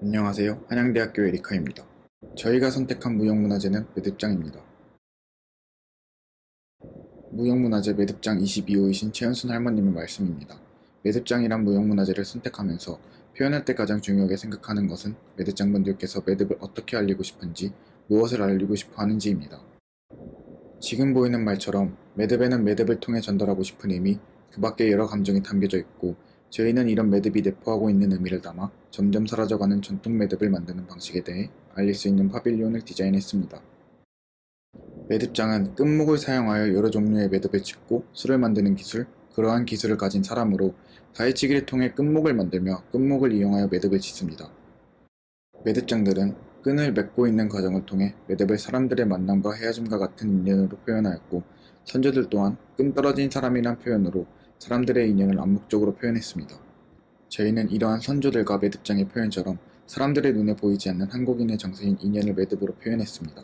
안녕하세요. 한양대학교 에리카입니다. 저희가 선택한 무형문화재는 매듭장입니다. 무형문화재 매듭장 22호이신 최은순 할머님의 말씀입니다. 매듭장이란 무형문화재를 선택하면서 표현할 때 가장 중요하게 생각하는 것은 매듭장분들께서 매듭을 어떻게 알리고 싶은지, 무엇을 알리고 싶어 하는지입니다. 지금 보이는 말처럼 매듭에는 매듭을 통해 전달하고 싶은 의미, 그 밖에 여러 감정이 담겨져 있고, 저희는 이런 매듭이 내포하고 있는 의미를 담아 점점 사라져가는 전통 매듭을 만드는 방식에 대해 알릴 수 있는 파빌리온을 디자인했습니다. 매듭장은 끝목을 사용하여 여러 종류의 매듭을 짚고 술을 만드는 기술, 그러한 기술을 가진 사람으로 다이치기를 통해 끝목을 만들며 끝목을 이용하여 매듭을 짓습니다. 매듭장들은 끈을 맺고 있는 과정을 통해 매듭을 사람들의 만남과 헤어짐과 같은 인연으로 표현하였고, 선조들 또한 끈 떨어진 사람이란 표현으로 사람들의 인연을 암묵적으로 표현했습니다. 저희는 이러한 선조들과 매듭장의 표현처럼 사람들의 눈에 보이지 않는 한국인의 정서인 인연을 매듭으로 표현했습니다.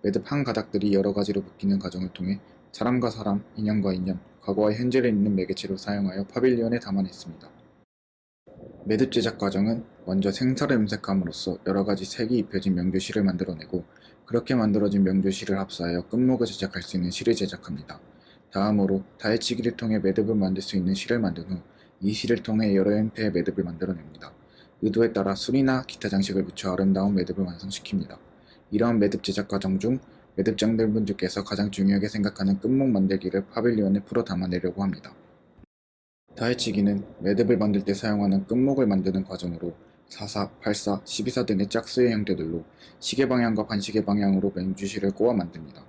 매듭 한 가닥들이 여러 가지로 묶이는 과정을 통해 사람과 사람, 인연과 인연, 과거와 현재를 잇는 매개체로 사용하여 파빌리온에 담아냈습니다. 매듭 제작 과정은 먼저 생사를 염색함으로써 여러가지 색이 입혀진 명조실을 만들어내고, 그렇게 만들어진 명조실을 합사하여 끝목을 제작할 수 있는 실을 제작합니다. 다음으로 다해치기를 통해 매듭을 만들 수 있는 실을 만든 후 이 실을 통해 여러 형태의 매듭을 만들어냅니다. 의도에 따라 술이나 기타 장식을 붙여 아름다운 매듭을 완성시킵니다. 이러한 매듭 제작 과정 중 매듭장들 분들께서 가장 중요하게 생각하는 끝목 만들기를 파빌리온에 풀어 담아내려고 합니다. 다해치기는 매듭을 만들 때 사용하는 끝목을 만드는 과정으로 4사, 8사, 12사 등의 짝수의 형태들로 시계 방향과 반시계 방향으로 맹주실을 꼬아 만듭니다.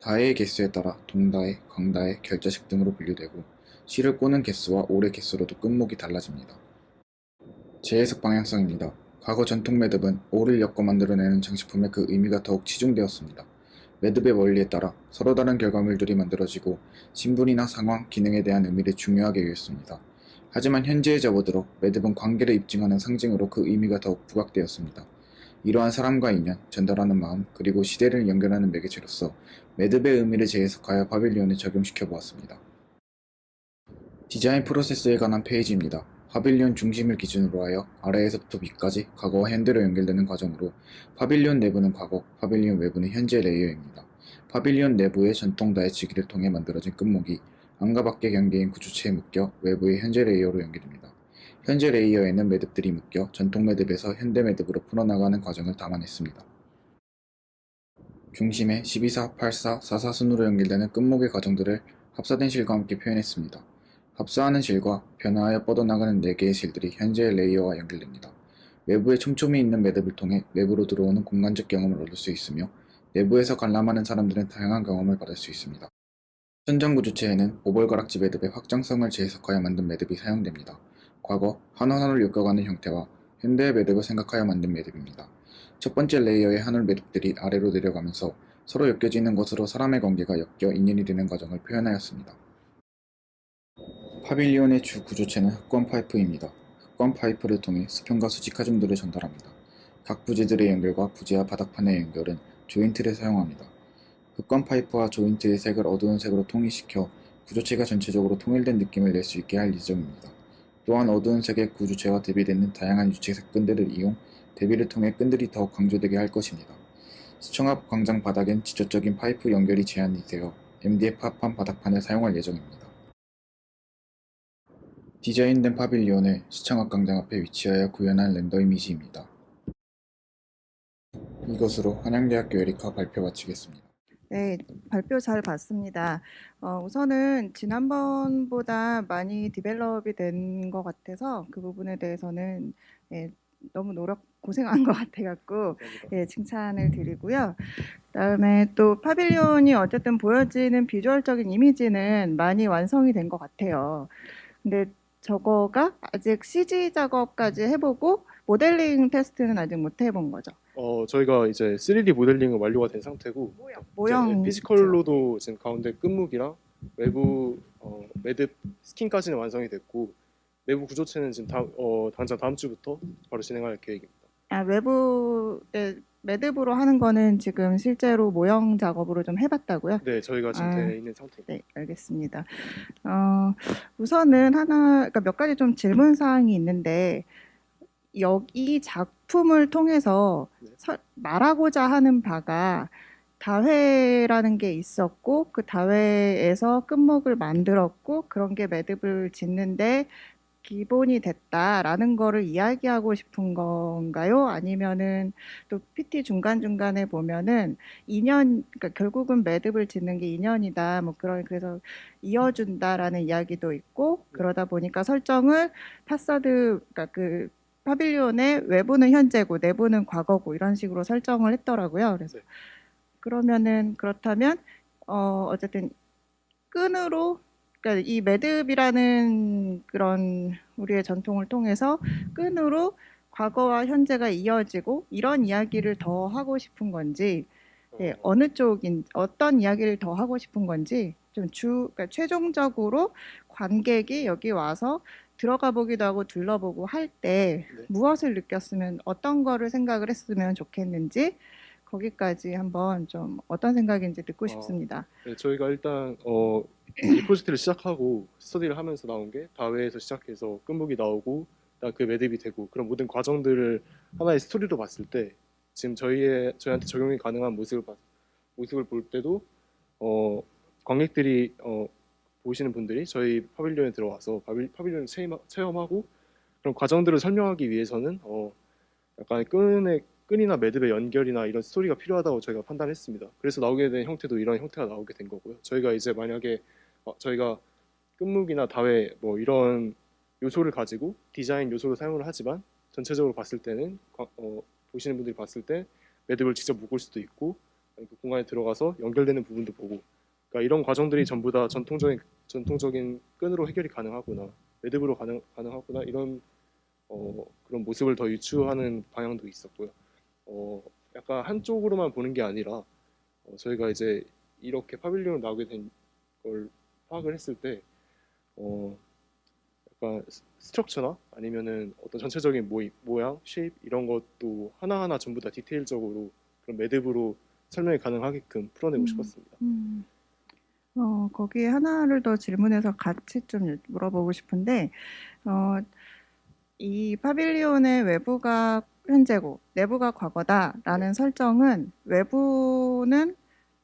다해의 개수에 따라 동다해, 광다해, 결자식 등으로 분류되고, 실을 꼬는 개수와 올의 개수로도 끝목이 달라집니다. 재해석 방향성입니다. 과거 전통 매듭은 올을 엮어 만들어내는 장식품에 그 의미가 더욱 치중되었습니다. 매듭의 원리에 따라 서로 다른 결과물들이 만들어지고 신분이나 상황, 기능에 대한 의미를 중요하게 여겼습니다. 하지만 현재에 접어들어 매듭은 관계를 입증하는 상징으로 그 의미가 더욱 부각되었습니다. 이러한 사람과 인연, 전달하는 마음, 그리고 시대를 연결하는 매개체로서 매듭의 의미를 재해석하여 파빌리온에 적용시켜 보았습니다. 디자인 프로세스에 관한 페이지입니다. 파빌리온 중심을 기준으로 하여 아래에서부터 위까지 과거와 현대로 연결되는 과정으로, 파빌리온 내부는 과거, 파빌리온 외부는 현재 레이어입니다. 파빌리온 내부의 전통 다해치기를 통해 만들어진 끝목이 안과 밖의 경계인 구조체에 묶여 외부의 현재 레이어로 연결됩니다. 현재 레이어에는 매듭들이 묶여 전통 매듭에서 현대 매듭으로 풀어나가는 과정을 담아냈습니다. 중심에 12사, 8사, 4사 순으로 연결되는 끝목의 과정들을 합사된 실과 함께 표현했습니다. 합사하는 실과 변화하여 뻗어나가는 4개의 실들이 현재의 레이어와 연결됩니다. 외부에 촘촘히 있는 매듭을 통해 내부로 들어오는 공간적 경험을 얻을 수 있으며, 내부에서 관람하는 사람들은 다양한 경험을 받을 수 있습니다. 천정구조체에는 오벌가락지 매듭의 확장성을 재해석하여 만든 매듭이 사용됩니다. 과거 한올 엮어가는 형태와 현대의 매듭을 생각하여 만든 매듭입니다. 첫 번째 레이어의 한올 매듭들이 아래로 내려가면서 서로 엮여지는 것으로 사람의 관계가 엮여 인연이 되는 과정을 표현하였습니다. 파빌리온의 주 구조체는 흡권 파이프입니다. 흡권 파이프를 통해 수평과 수직 하중들을 전달합니다. 각 부재들의 연결과 부재와 바닥판의 연결은 조인트를 사용합니다. 흡권 파이프와 조인트의 색을 어두운 색으로 통일시켜 구조체가 전체적으로 통일된 느낌을 낼 수 있게 할 예정입니다. 또한 어두운 색의 구조체와 대비되는 다양한 유채색 끈들을 이용 대비를 통해 끈들이 더욱 강조되게 할 것입니다. 시청 앞 광장 바닥엔 직접적인 파이프 연결이 제한이 되어 MDF 합판 바닥판을 사용할 예정입니다. 디자인된 파빌리온을 시청 앞 광장 앞에 위치하여 구현한 렌더 이미지입니다. 이것으로 한양대학교 에리카 발표 마치겠습니다. 네, 발표 잘 봤습니다. 우선은 지난번보다 많이 디벨롭이 된 것 같아서 그 부분에 대해서는 너무 고생한 것 같아갖고 칭찬을 드리고요. 그다음에 또 파빌리온이 어쨌든 보여지는 비주얼적인 이미지는 많이 완성이 된 것 같아요. 근데 저거가 아직 CG 작업까지 해보고 모델링 테스트는 아직 못 해본 거죠. 저희가 이제 3D 모델링은 완료가 된 상태고, 모형 피지컬로도 지금 가운데 끝목이랑 외부 매듭 스킨까지는 완성이 됐고, 내부 구조체는 지금 당장 다음 주부터 바로 진행할 계획입니다. 외부에 매듭으로 하는 거는 지금 실제로 모형 작업으로 좀 해봤다고요? 네, 저희가 지금 돼 있는 상태입니다. 네, 알겠습니다. 우선은 그러니까 몇 가지 좀 질문 사항이 있는데, 이 작품을 통해서 네. 말하고자 하는 바가 다회라는 게 있었고 그 다회에서 끝목을 만들었고 그런 게 매듭을 짓는데 기본이 됐다라는 거를 이야기하고 싶은 건가요? 아니면은 또 PT 중간중간에 보면은 그러니까 결국은 매듭을 짓는 게 인연이다. 뭐 그래서 이어준다라는 이야기도 있고 그러다 보니까 설정을 그러니까 그 파빌리온의 외부는 현재고 내부는 과거고 이런 식으로 설정을 했더라고요. 그래서 네. 그렇다면 어쨌든 끈으로 그러니까 이 매듭이라는 그런 우리의 전통을 통해서 끈으로 과거와 현재가 이어지고 이런 이야기를 더 하고 싶은 건지 예, 어떤 이야기를 더 하고 싶은 건지 그러니까 최종적으로 관객이 여기 와서 들어가 보기도 하고 둘러보고 할 때 네. 무엇을 느꼈으면 어떤 거를 생각을 했으면 좋겠는지 거기까지 한번 좀 어떤 생각인지 듣고 싶습니다. 네, 저희가 일단 이 프로젝트를 시작하고 스터디를 하면서 나온 게 다회에서 시작해서 끝목이 나오고 그 매듭이 되고 그런 모든 과정들을 하나의 스토리로 봤을 때 지금 저희한테 적용이 가능한 모습을 볼 때도 관객들이 보시는 분들이 저희 파빌리온에 들어와서 파빌리온을 체험하고 그런 과정들을 설명하기 위해서는 약간 끈이나 매듭의 연결이나 이런 스토리가 필요하다고 저희가 판단했습니다. 그래서 나오게 된 형태도 이런 형태가 나오게 된 거고요. 저희가 이제 만약에 저희가 끝무기나 다회 뭐 이런 요소를 가지고 디자인 요소를 사용을 하지만 전체적으로 봤을 때는 보시는 분들이 봤을 때 매듭을 직접 묶을 수도 있고 그 공간에 들어가서 연결되는 부분도 보고 그러니까 이런 과정들이 전부 다 전통적인 끈으로 해결이 가능하구나 매듭으로 가능하구나 이런 그런 모습을 더 유추하는 방향도 있었고요. 약간 한쪽으로만 보는 게 아니라 저희가 이제 이렇게 파빌리온 나오게 된 걸 파악을 했을 때 약간 스트럭처나 아니면은 어떤 전체적인 모양, 쉐입 이런 것도 하나하나 전부 다 디테일적으로 그런 매듭으로 설명이 가능하게끔 풀어내고 싶었습니다. 거기에 하나를 더 질문해서 같이 좀 물어보고 싶은데 이 파빌리온의 외부가 현재고 내부가 과거다라는 설정은 외부는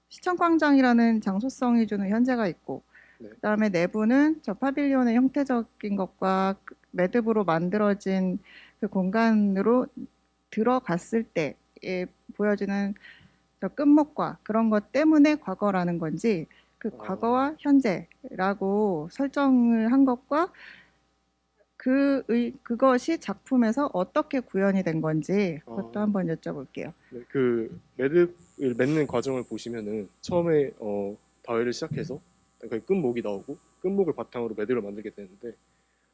시청광장이라는 장소성이 주는 현재가 있고 네. 그다음에 내부는 저 파빌리온의 형태적인 것과 매듭으로 만들어진 그 공간으로 들어갔을 때 보여지는 저 끝목과 그런 것 때문에 과거라는 건지 그 과거와 현재라고 설정을 한 것과 그것이 작품에서 어떻게 구현이 된 건지 그것도 한번 여쭤볼게요. 네, 그 매듭을 맺는 과정을 보시면은 처음에 다회를 시작해서 그 끝목이 나오고 끝목을 바탕으로 매듭을 만들게 되는데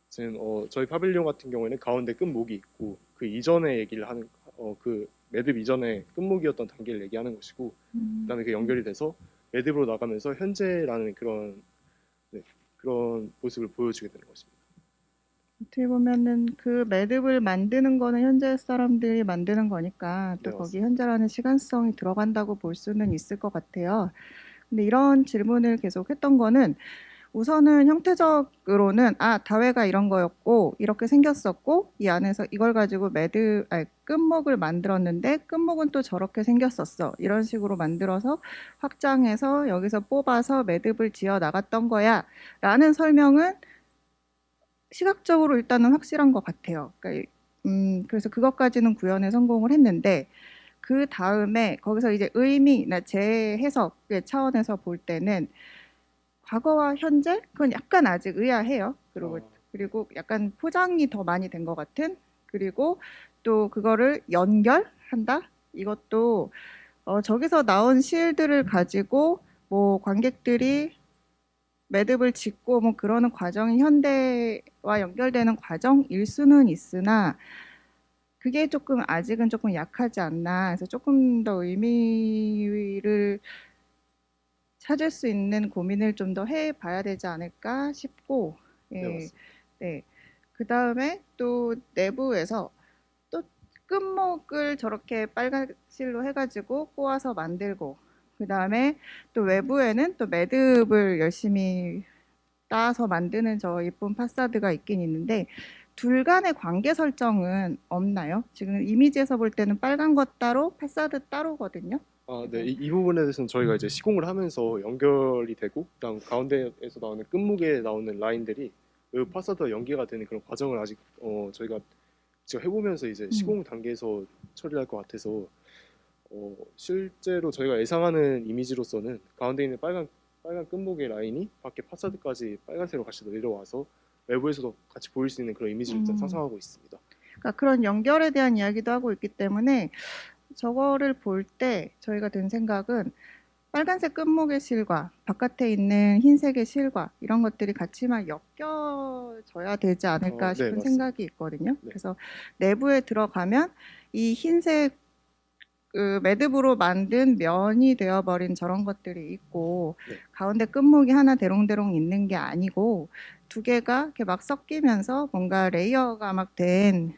지금 저희 파빌리온 같은 경우에는 가운데 끝목이 있고 그 이전의 얘기를 하는 그 매듭 이전에 끝목이었던 단계를 얘기하는 것이고 그다음에 그 연결이 돼서 매듭으로 나가면서 현재라는 그런 모습을 보여주게 되는 것입니다. 어떻게 보면은 그 매듭을 만드는 거는 현재 사람들이 만드는 거니까 또 네, 거기 현재라는 시간성이 들어간다고 볼 수는 있을 것 같아요. 근데 이런 질문을 계속 했던 거는 우선은 형태적으로는 다회가 이런 거였고 이렇게 생겼었고 이 안에서 이걸 가지고 끝목을 만들었는데 끝목은 또 저렇게 생겼었어. 이런 식으로 만들어서 확장해서 여기서 뽑아서 매듭을 지어 나갔던 거야. 라는 설명은 시각적으로 일단은 확실한 것 같아요. 그러니까, 그래서 그것까지는 구현에 성공을 했는데 그 다음에 거기서 이제 의미나 재해석의 차원에서 볼 때는 과거와 현재 그건 약간 아직 의아해요. 그리고 약간 포장이 더 많이 된 것 같은 그리고 또 그거를 연결한다 이것도 저기서 나온 실들을 가지고 뭐 관객들이 매듭을 짓고 뭐 그러는 과정이 현대와 연결되는 과정일 수는 있으나 그게 아직은 조금 약하지 않나 해서 조금 더 의미를 찾을 수 있는 고민을 좀 더 해봐야 되지 않을까 싶고 네, 예, 맞습니다. 네. 그 다음에 또 내부에서 또 끝목을 저렇게 빨간 실로 해가지고 꼬아서 만들고 그 다음에 또 외부에는 또 매듭을 열심히 따서 만드는 저 예쁜 파사드가 있긴 있는데 둘 간의 관계 설정은 없나요? 지금 이미지에서 볼 때는 빨간 것 따로, 파사드 따로거든요. 네. 이 부분에 대해서는 저희가 이제 시공을 하면서 연결이 되고, 그다음 가운데에서 나오는 끝목에 나오는 라인들이 그 파사드와 연계가 되는 그런 과정을 아직 저희가 직접 해보면서 이제 시공 단계에서 처리할 것 같아서 실제로 저희가 예상하는 이미지로서는 가운데 있는 빨간 끝목의 라인이 밖에 파사드까지 빨간색으로 같이 내려와서 외부에서도 같이 보일 수 있는 그런 이미지를 일단 상상하고 있습니다. 그러니까 그런 연결에 대한 이야기도 하고 있기 때문에 저거를 볼 때 저희가 든 생각은 빨간색 끝목의 실과 바깥에 있는 흰색의 실과 이런 것들이 같이만 엮여져야 되지 않을까 네, 싶은 맞습니다. 생각이 있거든요. 네. 그래서 내부에 들어가면 이 흰색 그 매듭으로 만든 면이 되어버린 저런 것들이 있고 네. 가운데 끝목이 하나 대롱대롱 있는 게 아니고 두 개가 이렇게 막 섞이면서 뭔가 레이어가 막 된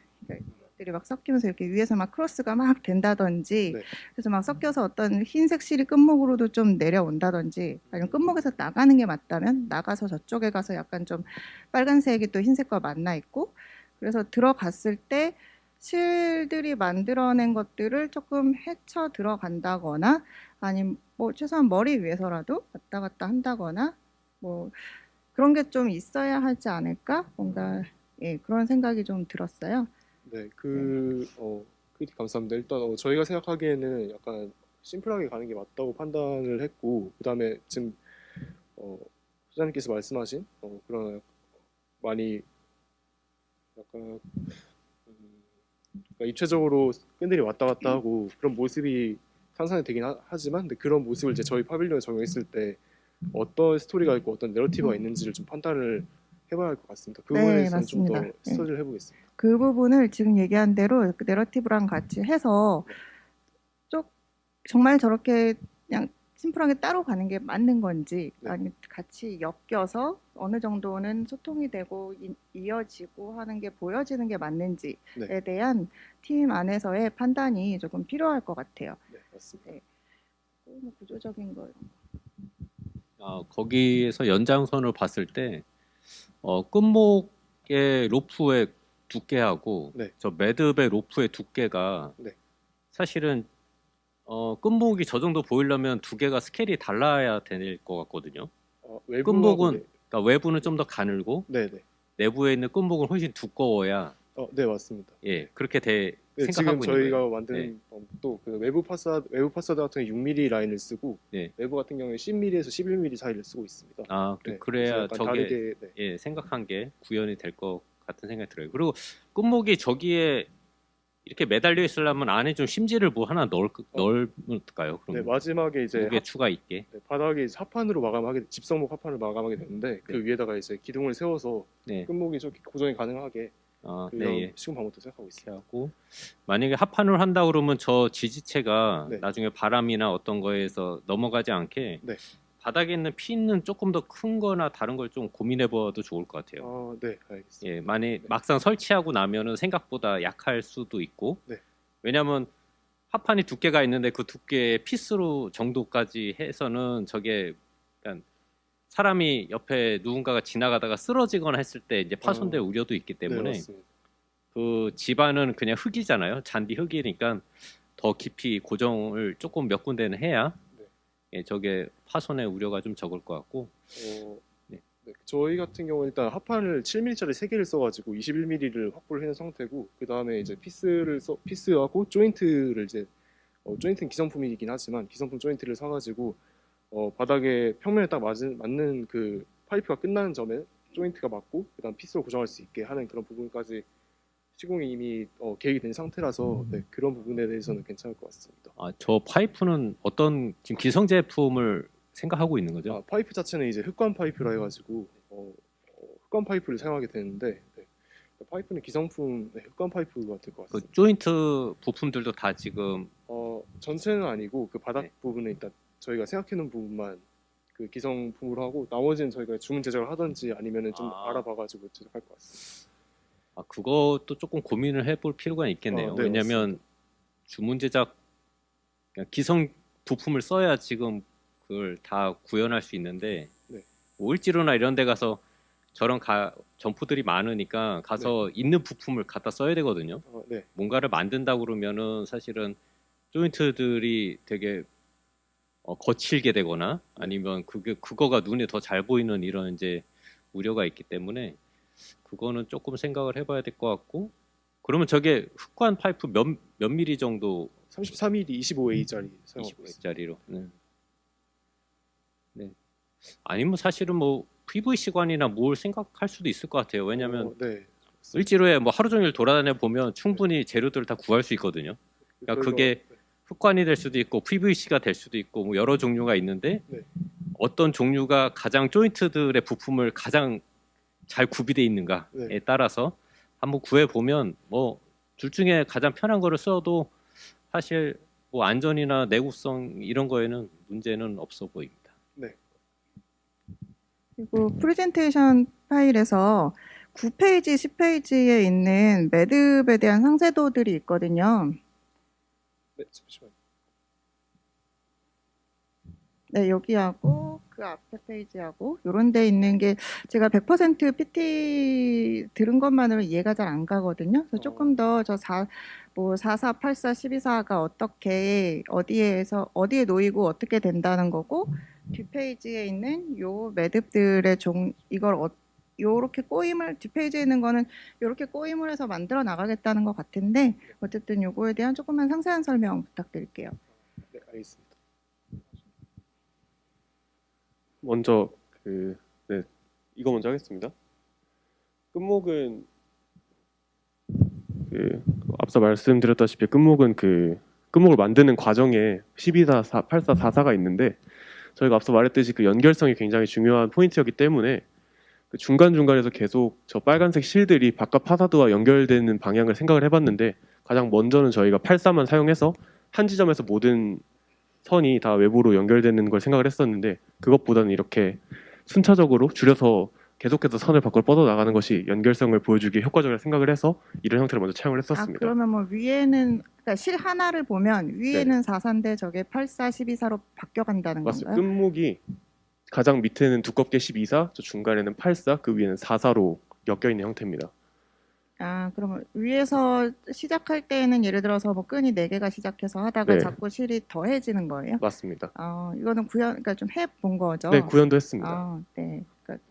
것들이 막 섞이면서 이렇게 위에서 막 크로스가 막 된다든지 네. 그래서 막 섞여서 어떤 흰색 실이 끝목으로도 좀 내려온다든지 아니면 끝목에서 나가는 게 맞다면 나가서 저쪽에 가서 약간 좀 빨간색이 또 흰색과 만나 있고 그래서 들어갔을 때 실들이 만들어낸 것들을 조금 헤쳐 들어간다거나 아니면 뭐 최소한 머리 위에서라도 왔다 갔다 한다거나 뭐 그런 게 좀 있어야 하지 않을까 뭔가 예, 그런 생각이 좀 들었어요. 네, 크리틱 감사합니다. 일단 저희가 생각하기에는 약간 심플하게 가는 게 맞다고 판단을 했고, 그다음에 지금 소장님께서 말씀하신 그런 많이 약간 그러니까 입체적으로 끈들이 왔다 갔다 하고 그런 모습이 상상이 되긴 하지만, 근데 그런 모습을 이제 저희 파빌리온에 적용했을 때 어떤 스토리가 있고 어떤 내러티브가 있는지를 좀 판단을 해봐야 할 것 같습니다. 그 네, 부분에서는 좀 더 맞습니다. 네. 스터디를 해보겠습니다. 그 부분을 지금 얘기한 대로 그 내러티브랑 같이 해서 좀 정말 저렇게 그냥 심플하게 따로 가는 게 맞는 건지 네. 아니면 같이 엮여서 어느 정도는 소통이 되고 이어지고 하는 게 보여지는 게 맞는지에 네. 대한 팀 안에서의 판단이 조금 필요할 것 같아요. 네, 맞습니다. 네. 뭐 구조적인 거 거기에서 연장선을 봤을 때 끝목의 로프의 두께하고 네. 저 매듭의 로프의 두께가 네. 사실은 끝목이 저 정도 보이려면 두 개가 스케일이 달라야 될 것 같거든요. 끝목은 그러니까 외부는 좀 더 가늘고 네. 내부에 있는 끝목은 훨씬 두꺼워야 네, 맞습니다. 예 그렇게 네, 지금 생각하고 있는 저희가 거예요. 만든 또 그 외부 파사드 같은 경우 6mm 라인을 쓰고 네. 내부 같은 경우에 10mm에서 11mm 사이를 쓰고 있습니다. 네, 그래서 그래야 약간 저게 다르게, 네. 예 생각한 게 구현이 될 것 같은 생각이 들어요. 그리고 끝목이 저기에 이렇게 매달려 있으려면 안에 좀 심지를 뭐 하나 넣을까요? 그럼 네, 마지막에 이제 무게 추가 있게. 네, 바닥에 이제 합판으로 집성목 합판을 마감하게 되는데 그 네. 위에다가 이제 기둥을 세워서 네. 끝목이 좀 고정이 가능하게 그런 네. 시공 방법도 생각하고 있습니다. 하고 만약에 합판을 한다 그러면 저 지지체가 네. 나중에 바람이나 어떤 거에서 넘어가지 않게 네. 바닥에 있는 핀은 조금 더 큰 거나 다른 걸 좀 고민해봐도 좋을 것 같아요. 네, 알겠습니다. 예, 만약 막상 설치하고 나면은 생각보다 약할 수도 있고 네. 왜냐하면 합판이 두께가 있는데 그 두께의 피스로 정도까지 해서는 저게 그러니까 사람이 옆에 누군가가 지나가다가 쓰러지거나 했을 때 이제 파손될 우려도 있기 네, 때문에 맞습니다. 그 집안은 그냥 흙이잖아요. 잔디 흙이니까 더 깊이 고정을 조금 몇 군데는 해야 네. 예, 저게 파손의 우려가 좀 적을 것 같고 네, 저희 같은 경우는 일단 합판을 7mm짜리 3개를 써가지고 21mm를 확보를 해놓은 상태고 그 다음에 이제 피스하고 조인트를 이제 조인트는 기성품이긴 하지만 기성품 조인트를 사가지고 바닥에 평면에 딱 맞는 그 파이프가 끝나는 점에 조인트가 맞고 그다음 피스로 고정할 수 있게 하는 그런 부분까지 시공이 이미 계획이 된 상태라서 네, 그런 부분에 대해서는 괜찮을 것 같습니다. 저 파이프는 어떤 지금 기성 제품을 생각하고 있는 거죠? 파이프 자체는 이제 흑관 파이프라 해가지고 흑관 파이프를 사용하게 되는데 네, 파이프는 기성품 흑관 파이프가 될 것 그 같습니다. 조인트 부품들도 다 지금 전체는 아니고 그 바닥 네. 부분은 일단 저희가 생각해놓은 부분만 그 기성품으로 하고 나머지는 저희가 주문 제작을 하든지 아니면은 좀 알아봐가지고 제작할 것 같습니다. 그것도 조금 고민을 해볼 필요가 있겠네요. 네, 왜냐하면 맞습니다. 주문 제작 그러니까 기성 부품을 써야 지금 그걸 다 구현할 수 있는데 네. 뭐 을지로나 이런 데 가서 저런 점포들이 많으니까 가서 있는 부품을 갖다 써야 되거든요. 네. 뭔가를 만든다고 그러면은 사실은 조인트들이 되게 거칠게 되거나 아니면 그거가 눈에 더 잘 보이는 이런 이제 우려가 있기 때문에 그거는 조금 생각을 해봐야 될 것 같고, 그러면 저게 흑관 파이프 몇 미리 정도 33mm 25A짜리 사용하고 있습니다. 25짜리로. 네. 아니면 사실은 뭐 PVC관이나 뭘 생각할 수도 있을 것 같아요. 왜냐하면 네. 을지로에 뭐 하루 종일 돌아다녀 보면 충분히 재료들을 다 구할 수 있거든요. 그러니까 그게 흑관이 될 수도 있고 PVC가 될 수도 있고 뭐 여러 종류가 있는데 네. 어떤 종류가 가장 조인트들의 부품을 가장 잘 구비되어 있는가에 네. 따라서 한번 구해 보면 뭐 둘 중에 가장 편한 거를 써도 사실 뭐 안전이나 내구성 이런 거에는 문제는 없어 보입니다. 네. 그리고 프레젠테이션 파일에서 9페이지, 10페이지에 있는 매듭에 대한 상세도들이 있거든요. 네, 잠시만요. 네, 여기하고 그 앞에 페이지하고 이런 데 있는 게 제가 100% PT 들은 것만으로 이해가 잘 안 가거든요. 그래서 조금 더 저 44, 84, 12사가 어떻게 어디에 놓이고 어떻게 된다는 거고, 뒷페이지에 있는 요 매듭들의 요렇게 꼬임을, 뒷페이지에 있는 거는 요렇게 꼬임을 해서 만들어 나가겠다는 것 같은데, 어쨌든 요거에 대한 조금만 상세한 설명 부탁드릴게요. 네, 알겠습니다. 먼저 이거 먼저 하겠습니다. 끝목은 앞서 말씀드렸다시피 끝목은 끝목을 만드는 과정에 12사, 84, 44가 있는데 저희가 앞서 말했듯이 그 연결성이 굉장히 중요한 포인트였기 때문에 그 중간중간에서 계속 저 빨간색 실들이 바깥 파사드와 연결되는 방향을 생각을 해봤는데, 가장 먼저는 저희가 84만 사용해서 한 지점에서 모든 선이 다 외부로 연결되는 걸 생각을 했었는데, 그것보다는 이렇게 순차적으로 줄여서 계속해서 선을 밖으로 뻗어 나가는 것이 연결성을 보여주기 효과적이라고 생각을 해서 이런 형태를 먼저 차용을 했었습니다. 그러면 뭐 위에는, 그러니까 실 하나를 보면 위에는 44인데 저게 84, 12사로 바뀌어 간다는 맞습니다. 건가요? 끝목이 가장 밑에는 두껍게 12사, 저 중간에는 84, 그 위에는 44로 엮여 있는 형태입니다. 그러면 위에서 시작할 때에는 예를 들어서 뭐 끈이 4개가 시작해서 하다가 네. 자꾸 실이 더해지는 거예요? 맞습니다. 이거는 그러니까 좀 해본 거죠? 네, 구현도 했습니다. 네. 그러니까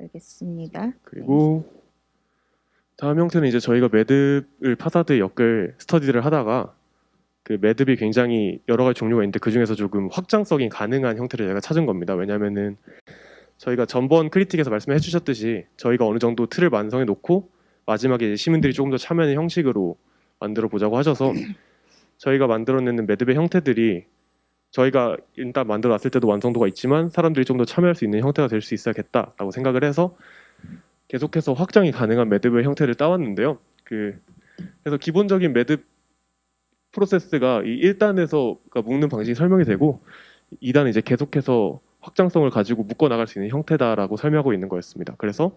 알겠습니다. 그리고 다음 형태는 이제 저희가 매듭을 파사드에 엮을 스터디를 하다가 그 매듭이 굉장히 여러 가지 종류가 있는데 그 중에서 조금 확장성이 가능한 형태를 제가 찾은 겁니다. 왜냐하면은 저희가 전번 크리틱에서 말씀해 주셨듯이 저희가 어느 정도 틀을 완성해 놓고 마지막에 이제 시민들이 조금 더 참여하는 형식으로 만들어 보자고 하셔서 저희가 만들어내는 매듭의 형태들이 저희가 일단 만들어 놨을 때도 완성도가 있지만 사람들이 좀 더 참여할 수 있는 형태가 될 수 있어야겠다라고 생각을 해서 계속해서 확장이 가능한 매듭의 형태를 따왔는데요. 그래서 기본적인 매듭 프로세스가 이 1단에서 묶는 방식이 설명이 되고 2단은 이제 계속해서 확장성을 가지고 묶어 나갈 수 있는 형태다라고 설명하고 있는 거였습니다. 그래서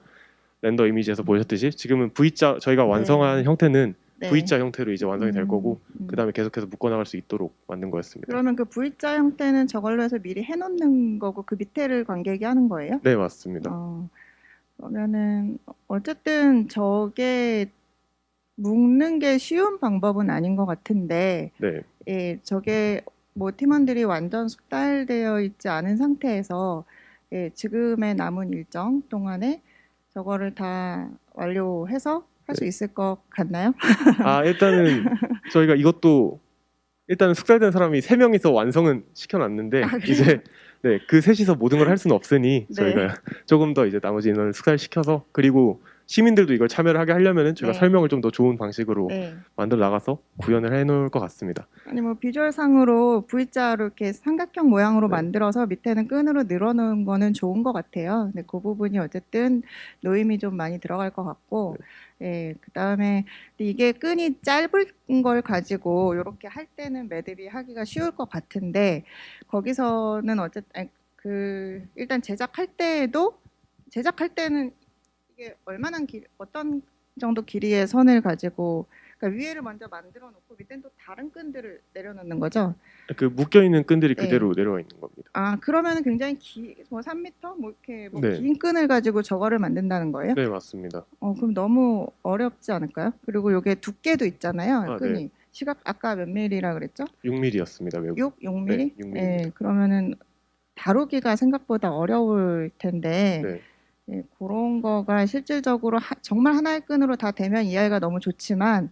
렌더 이미지에서 보셨듯이 지금은 V자, 저희가 완성한 형태는 네. V자 형태로 이제 완성이 될 거고 음. 그 다음에 계속해서 묶어 나갈 수 있도록 만든 거였습니다. 그러면 그 V자 형태는 저걸로 해서 미리 해놓는 거고 그 밑에를 관객이 하는 거예요? 네, 맞습니다. 그러면은 어쨌든 저게 묶는 게 쉬운 방법은 아닌 것 같은데, 네. 예, 저게 뭐 팀원들이 완전 숙달되어 있지 않은 상태에서 지금의 남은 일정 동안에 저거를 다 완료해서 할 수 있을 것 같나요? 일단은 저희가 이것도 일단은 숙달된 사람이 3명이서 완성은 시켜놨는데 이제 그 셋이서 모든 걸 할 수는 없으니 저희가 조금 더 이제 나머지 인원을 숙달시켜서, 그리고 시민들도 이걸 참여를 하게 하려면은 저희가 설명을 좀 더 좋은 방식으로 만들어 나가서 구현을 해놓을 것 같습니다. 아니 뭐 비주얼상으로 V자로 이렇게 삼각형 모양으로 만들어서 밑에는 끈으로 늘어놓은 거는 좋은 것 같아요. 근데 그 부분이 어쨌든 노임이 좀 많이 들어갈 것 같고, 그 다음에 이게 끈이 짧은 걸 가지고 이렇게 할 때는 매듭이 하기가 쉬울 것 같은데, 거기서는 어쨌든 일단 제작할 때는 이게 어떤 정도 길이의 선을 가지고, 그러니까 위에를 먼저 만들어 놓고 밑에는 또 다른 끈들을 내려놓는 거죠. 그 묶여 있는 끈들이 네. 그대로 내려와 있는 겁니다. 아, 그러면은 굉장히 뭐 3m 뭐 이렇게 뭐 네. 긴 끈을 가지고 저거를 만든다는 거예요? 네, 맞습니다. 그럼 너무 어렵지 않을까요? 그리고 요게 두께도 있잖아요. 아, 끈이. 네. 시각 아까 몇 밀리라 그랬죠? 6mm였습니다. 외국. 6mm? 네, 6mm. 예, 그러면은 다루기가 생각보다 어려울 텐데 네. 예, 그런 거가 실질적으로 정말 하나의 끈으로 다 되면 이 아이가 너무 좋지만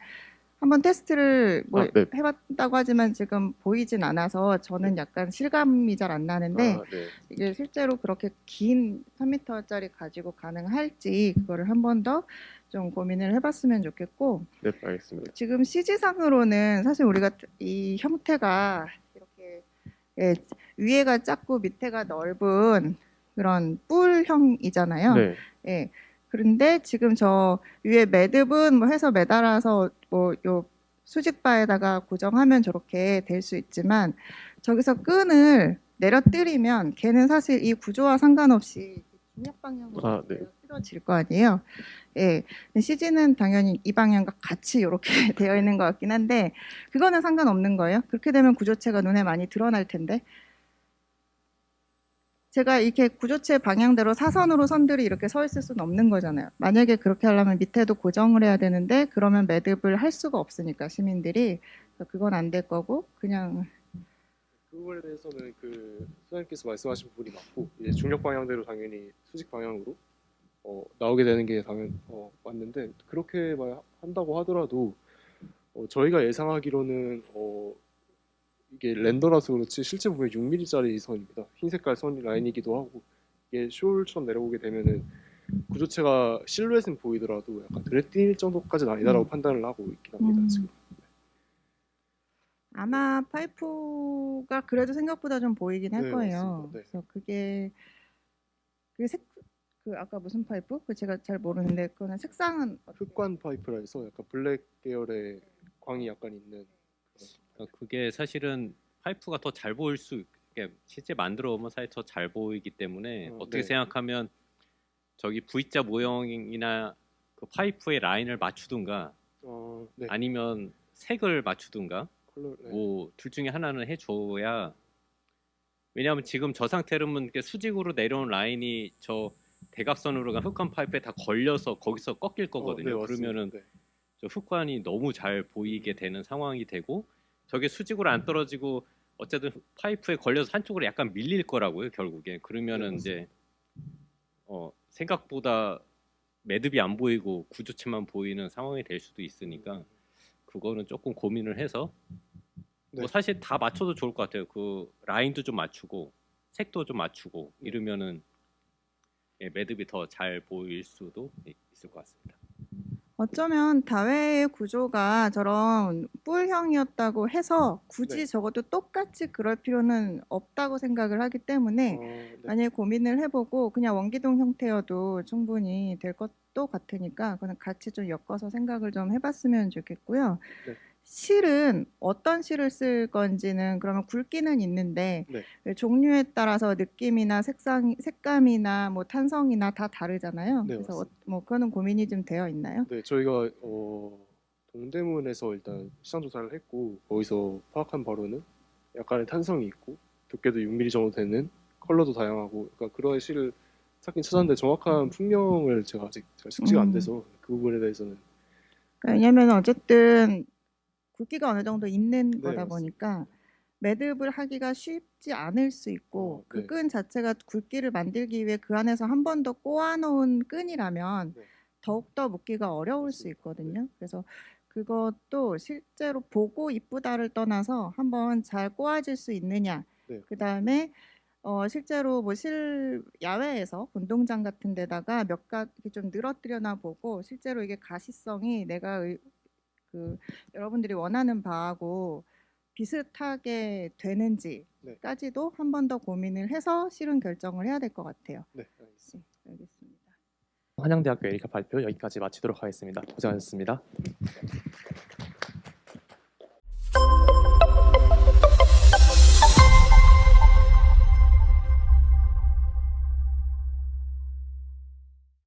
한번 테스트를 뭐 네. 해봤다고 하지만 지금 보이진 않아서 저는 약간 실감이 잘 안 나는데 아, 네. 이게 실제로 그렇게 긴 3m짜리 가지고 가능할지 그거를 한 번 더 좀 고민을 해봤으면 좋겠고 네, 알겠습니다. 지금 CG상으로는 사실 우리가 이 형태가 이렇게 예, 위에가 작고 밑에가 넓은 그런 뿔형이잖아요. 네. 예. 그런데 지금 저 위에 매듭은 뭐 해서 매달아서 뭐 요 수직바에다가 고정하면 저렇게 될 수 있지만 저기서 끈을 내려뜨리면 걔는 사실 이 구조와 상관없이 중력 방향으로 아, 네. 내려뜨려질 거 아니에요. 예. CG는 당연히 이 방향과 같이 이렇게 되어 있는 것 같긴 한데 그거는 상관없는 거예요. 그렇게 되면 구조체가 눈에 많이 드러날 텐데 제가 이렇게 구조체 방향대로 사선으로 선들이 이렇게 서 있을 수는 없는 거잖아요. 만약에 그렇게 하려면 밑에도 고정을 해야 되는데 그러면 매듭을 할 수가 없으니까 시민들이 그건 안 될 거고 그냥 그 부분에 대해서는 그 소장님께서 말씀하신 부분이 맞고 이제 중력 방향대로 당연히 수직 방향으로 나오게 되는 게 당연 맞는데 그렇게 한다고 하더라도 저희가 예상하기로는 이게 렌더라서 그렇지 실제 보면 6mm짜리 선입니다. 흰 색깔 선 라인이기도 하고 이게 숄처럼 내려오게 되면은 구조체가 실루엣은 보이더라도 약간 눈에 띌 정도까지는 아니다라고 판단을 하고 있긴 합니다. 지금. 아마 파이프가 그래도 생각보다 좀 보이긴 할 네, 거예요. 맞습니다. 네. 그래서 그 아까 무슨 파이프? 그 제가 잘 모르는데 그거는 색상은 어떻게? 흑관 파이프라 해서 약간 블랙 계열의 광이 약간 있는 그러니까 그게 사실은 파이프가 더 잘 보일 수 이게 실제 만들어 보면 사실 더 잘 보이기 때문에 어떻게 네. 생각하면 저기 V자 모형이나 그 파이프의 라인을 맞추든가 네. 아니면 색을 맞추든가 컬러, 네. 뭐 둘 중에 하나는 해줘야 왜냐하면 지금 저 상태로는 이렇게 수직으로 내려온 라인이 저 대각선으로 간 흑관 파이프에 다 걸려서 거기서 꺾일 거거든요. 네, 그러면은 네. 저 흑관이 너무 잘 보이게 되는 상황이 되고 저게 수직으로 안 떨어지고 어쨌든 파이프에 걸려서 한쪽으로 약간 밀릴 거라고요. 결국에 그러면은 네, 이제 생각보다 매듭이 안 보이고 구조체만 보이는 상황이 될 수도 있으니까 그거는 조금 고민을 해서 네. 뭐 사실 다 맞춰도 좋을 것 같아요. 그 라인도 좀 맞추고 색도 좀 맞추고 이러면은 예, 매듭이 더 잘 보일 수도 있을 것 같습니다. 어쩌면 다회의 구조가 저런 뿔형이었다고 해서 굳이 네. 적어도 똑같이 그럴 필요는 없다고 생각을 하기 때문에 네. 만약에 고민을 해보고 그냥 원기둥 형태여도 충분히 될 것도 같으니까 그냥 같이 좀 엮어서 생각을 좀 해봤으면 좋겠고요. 네. 실은 어떤 실을 쓸 건지는 그러면 굵기는 있는데 네. 종류에 따라서 느낌이나 색감이나 뭐 탄성이나 다 다르잖아요. 네, 그래서 맞습니다. 뭐 그거는 고민이 좀 되어 있나요? 네, 저희가 동대문에서 일단 시장 조사를 했고 거기서 파악한 바로는 약간의 탄성이 있고 두께도 6mm 정도 되는 컬러도 다양하고 그러니까 그런 실을 찾긴 찾았는데 정확한 풍명을 제가 아직 잘 숙지가 안 돼서 그 부분에 대해서는 왜냐면 어쨌든 굵기가 어느 정도 있는 네, 거다 맞습니다. 보니까 매듭을 하기가 쉽지 않을 수 있고 그 네. 끈 자체가 굵기를 만들기 위해 그 안에서 한 번 더 꼬아놓은 끈이라면 네. 더욱더 묶기가 어려울 수 맞습니다. 있거든요. 그래서 그것도 실제로 보고 이쁘다를 떠나서 한번 잘 꼬아질 수 있느냐. 네. 그 다음에 실제로 뭐 야외에서 운동장 같은 데다가 몇 가지 좀 늘어뜨려나 보고 실제로 이게 가시성이 내가 여러분들이 원하는 바하고 비슷하게 되는지까지도 한 번 더 고민을 해서 실은 결정을 해야 될 것 같아요. 네, 알겠습니다. 네, 알겠습니다. 한양대학교 에리카 발표 여기까지 마치도록 하겠습니다. 고생하셨습니다.